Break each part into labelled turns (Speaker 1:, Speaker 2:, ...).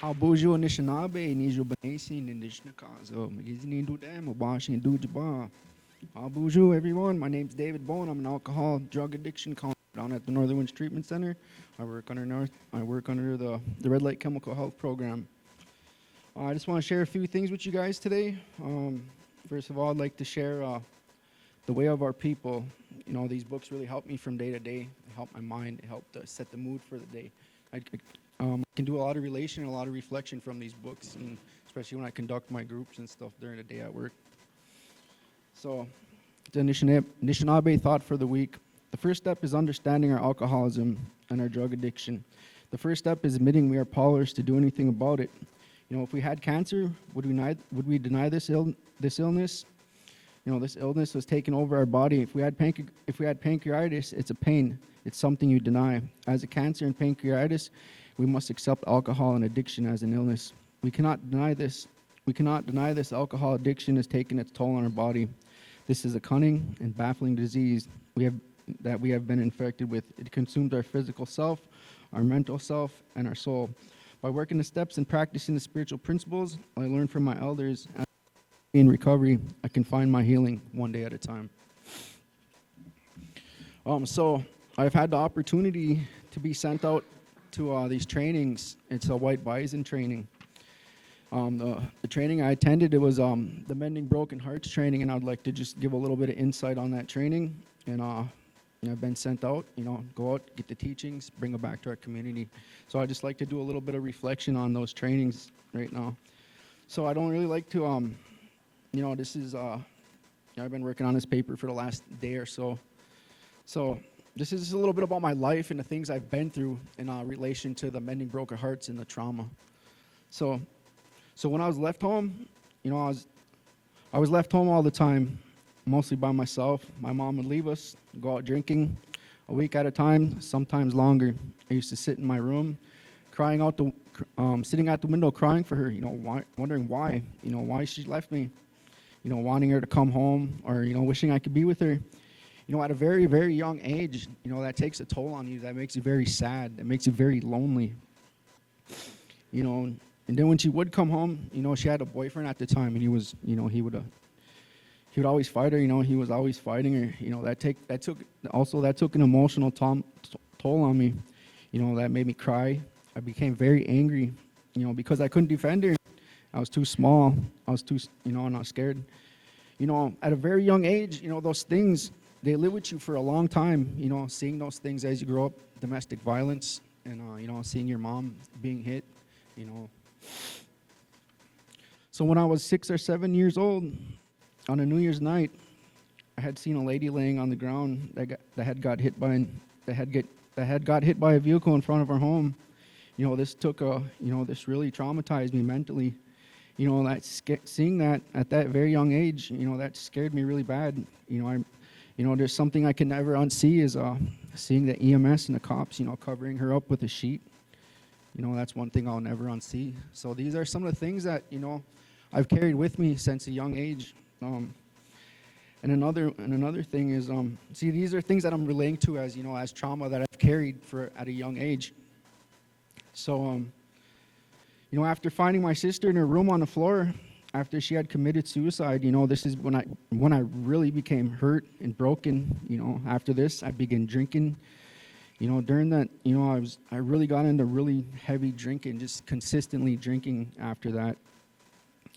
Speaker 1: Abujo Anishinaabe, Nijo Banasi, Nindishnakazo, Magizni Dudam, Abashi, Dujaba. Abujo, everyone. My name's David Bowen. I'm an alcohol drug addiction counselor down at the Northern Winds Treatment Center. I work under the Red Light Chemical Health Program. I just want to share a few things with you guys today. First of all, I'd like to share the way of our people. You know, these books really help me from day to day. They help my mind. They help to set the mood for the day. I can do a lot of relation and a lot of reflection from these books, and especially when I conduct my groups and stuff during the day at work. So, the Anishinaabe thought for the week. The first step is understanding our alcoholism and our drug addiction. The first step is admitting we are powerless to do anything about it. You know, if we had cancer, would we deny this illness? You know, this illness was taking over our body. If we had pancreatitis, it's a pain. It's something you deny. As a cancer and pancreatitis, we must accept alcohol and addiction as an illness. We cannot deny this. We cannot deny this alcohol addiction is taking its toll on our body. This is a cunning and baffling disease we have been infected with. It consumes our physical self, our mental self, and our soul. By working the steps and practicing the spiritual principles I learned from my elders, in recovery, I can find my healing one day at a time. So I've had the opportunity to be sent out to these trainings. It's a White Bison training. The training I attended, it was the Mending Broken Hearts training, and I'd like to just give a little bit of insight on that training. And I've been sent out, go out, get the teachings, bring them back to our community. So I just like to do a little bit of reflection on those trainings right now. So I don't really like to, this is, I've been working on this paper for the last day or so. So this is just a little bit about my life and the things I've been through in relation to the Mending Broken Hearts and the trauma. So when I was left home, I was left home all the time, mostly by myself. My mom would leave us, go out drinking a week at a time, sometimes longer. I used to sit in my room, sitting at the window crying for her, wondering why, why she left me, wanting her to come home or, wishing I could be with her. At a very, very young age, that takes a toll on you. That makes you very sad. That makes you very lonely. And then when she would come home, she had a boyfriend at the time, and he was, he would always fight her. He was always fighting her. That took an emotional toll on me. That made me cry. I became very angry, because I couldn't defend her. I was too small. I was too, and I was scared. At a very young age, those things, they live with you for a long time, seeing those things as you grow up, domestic violence, and, seeing your mom being hit, So when I was 6 or 7 years old, on a New Year's night, I had seen a lady laying on the ground that had got hit by a vehicle in front of her home. This this really traumatized me mentally. Seeing that at that very young age, that scared me really bad. There's something I can never unsee is seeing the EMS and the cops, covering her up with a sheet. That's one thing I'll never unsee. So these are some of the things that, I've carried with me since a young age. And another thing is, these are things that I'm relating to as, as trauma that I've carried at a young age. So, after finding my sister in her room on the floor, after she had committed suicide, this is when I really became hurt and broken. After this, I began drinking. During that, I really got into really heavy drinking, just consistently drinking after that.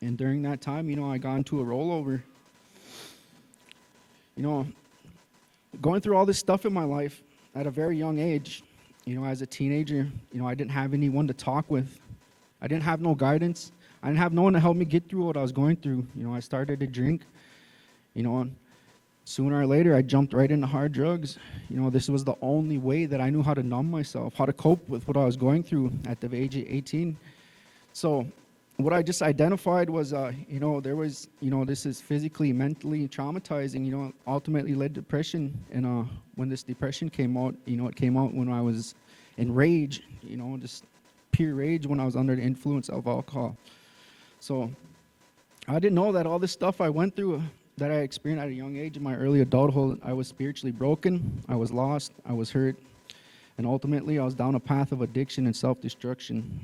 Speaker 1: And during that time, I got into a rollover. Going through all this stuff in my life at a very young age, as a teenager, I didn't have anyone to talk with. I didn't have no guidance. I didn't have no one to help me get through what I was going through. I started to drink, and sooner or later, I jumped right into hard drugs. This was the only way that I knew how to numb myself, how to cope with what I was going through at the age of 18. So what I just identified was, there was, this is physically, mentally traumatizing, ultimately led to depression. And when this depression came out, it came out when I was in rage, just pure rage when I was under the influence of alcohol. So I didn't know that all this stuff I went through, that I experienced at a young age in my early adulthood, I was spiritually broken, I was lost, I was hurt, and ultimately I was down a path of addiction and self-destruction.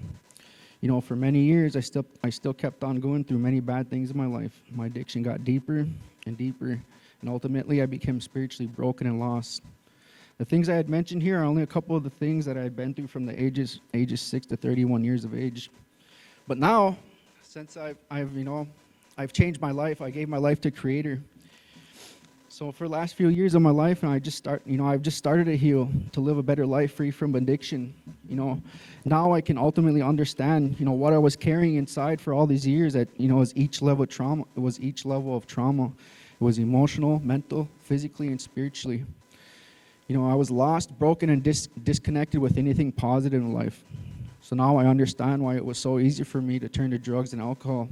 Speaker 1: For many years, I still kept on going through many bad things in my life. My addiction got deeper and deeper, and ultimately I became spiritually broken and lost. The things I had mentioned here are only a couple of the things that I had been through from the ages 6 to 31 years of age. But now, since I've changed my life, I gave my life to Creator. So for the last few years of my life, and I've just started to heal, to live a better life free from addiction. Now I can ultimately understand, what I was carrying inside for all these years. That was each level of trauma. It was each level of trauma. It was emotional, mental, physically, and spiritually. I was lost, broken, and disconnected with anything positive in life. So now I understand why it was so easy for me to turn to drugs and alcohol.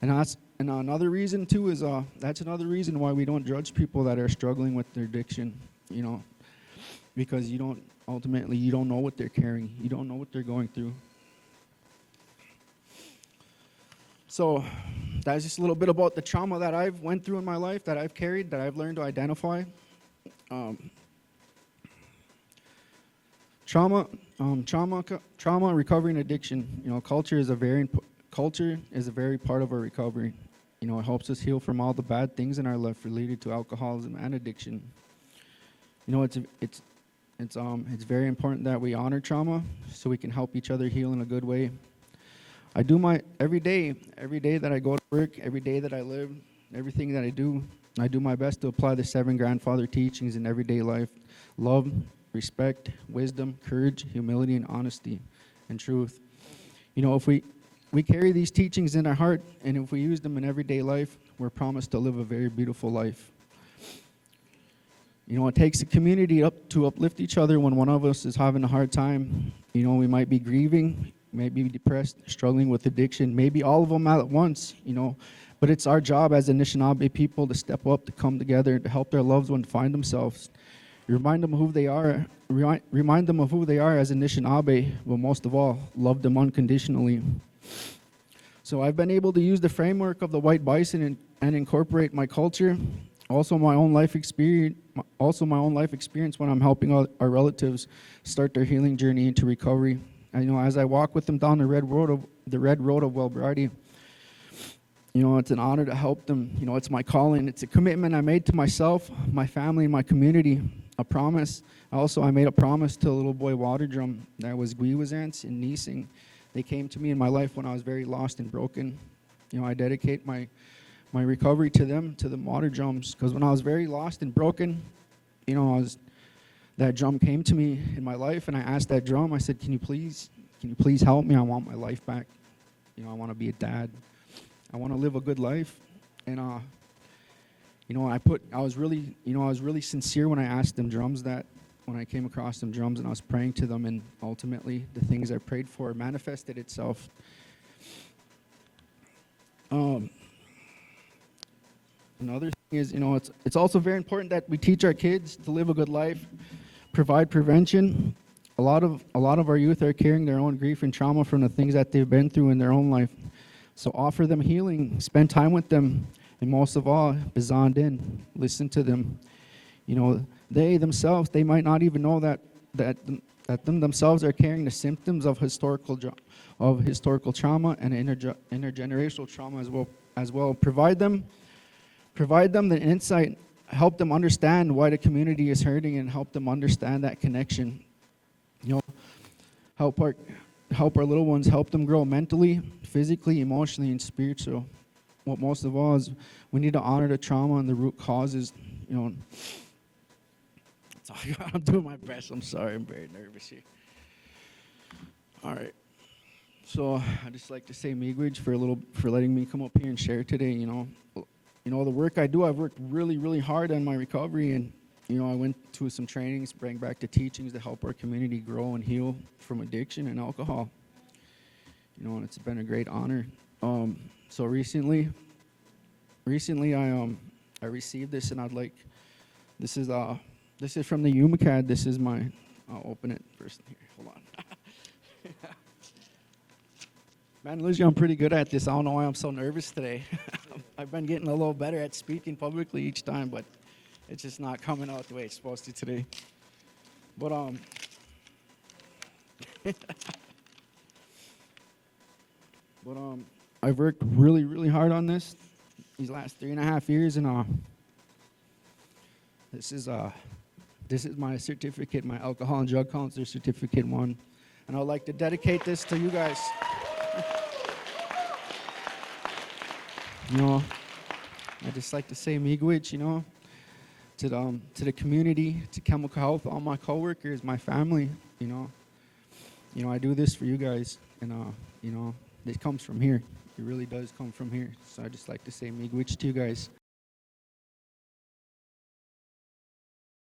Speaker 1: And another reason too is that's another reason why we don't judge people that are struggling with their addiction, because you don't know what they're carrying, you don't know what they're going through. So that's just a little bit about the trauma that I've went through in my life, that I've carried, that I've learned to identify. Trauma, recovery, and addiction. Culture is a very part of our recovery. It helps us heal from all the bad things in our life related to alcoholism and addiction. It's very important that we honor trauma so we can help each other heal in a good way. I do every day that I go to work, every day that I live, everything that I do my best to apply the 7 grandfather teachings in everyday life: love, respect, wisdom, courage, humility, and honesty, and truth. If we carry these teachings in our heart, and if we use them in everyday life, we're promised to live a very beautiful life. It takes a community to uplift each other when one of us is having a hard time. We might be grieving, might be depressed, struggling with addiction, maybe all of them at once, but it's our job as Anishinaabe people to step up, to come together, to help their loved ones find themselves. Remind them of who they are as Anishinaabe, but most of all, love them unconditionally. So I've been able to use the framework of the white bison and incorporate my culture, also my own life experience when I'm helping our relatives start their healing journey into recovery. As I walk with them down the red road of Wellbriety, it's an honor to help them. It's my calling. It's a commitment I made to myself, my family, and my community. A promise. I made a promise to a little boy water drum that was Gwiwazants in Nising. They came to me in my life when I was very lost and broken. I dedicate my recovery to them water drums, because when I was very lost and broken, that drum came to me in my life, and I asked that drum, I said, can you please help me? I want my life back. I want to be a dad. I want to live a good life. And I was really sincere when I asked them drums that. When I came across them drums and I was praying to them, and ultimately the things I prayed for manifested itself. Another thing is, it's also very important that we teach our kids to live a good life, provide prevention. A lot of our youth are carrying their own grief and trauma from the things that they've been through in their own life. So offer them healing, spend time with them, and most of all, bezand in, listen to them. They themselves, they might not even know that them themselves are carrying the symptoms of historical trauma and intergenerational trauma as well. Provide them the insight, help them understand why the community is hurting, and help them understand that connection. Help our little ones, help them grow mentally, physically, emotionally, and spiritually. What most of all is we need to honor the trauma and the root causes. I'm doing my best. I'm sorry. I'm very nervous here. All right. So I'd just like to say miigwech for letting me come up here and share today. The work I do, I've worked really, really hard on my recovery, and I went to some trainings, bring back the teachings to help our community grow and heal from addiction and alcohol. And it's been a great honor. So recently I received this, and this is from the UMACAD. This is I'll open it first here. Hold on. Man, Luigi, I'm pretty good at this. I don't know why I'm so nervous today. I've been getting a little better at speaking publicly each time, but it's just not coming out the way it's supposed to today. But But I've worked really, really hard on this these last 3.5 years, and this is my certificate, my alcohol and drug counselor certificate one, and I'd like to dedicate this to you guys. You know, I just like to say miigwech, to the community, to Chemical Health, all my coworkers, my family. I do this for you guys, and it comes from here. It really does come from here. So I just like to say miigwech to you guys.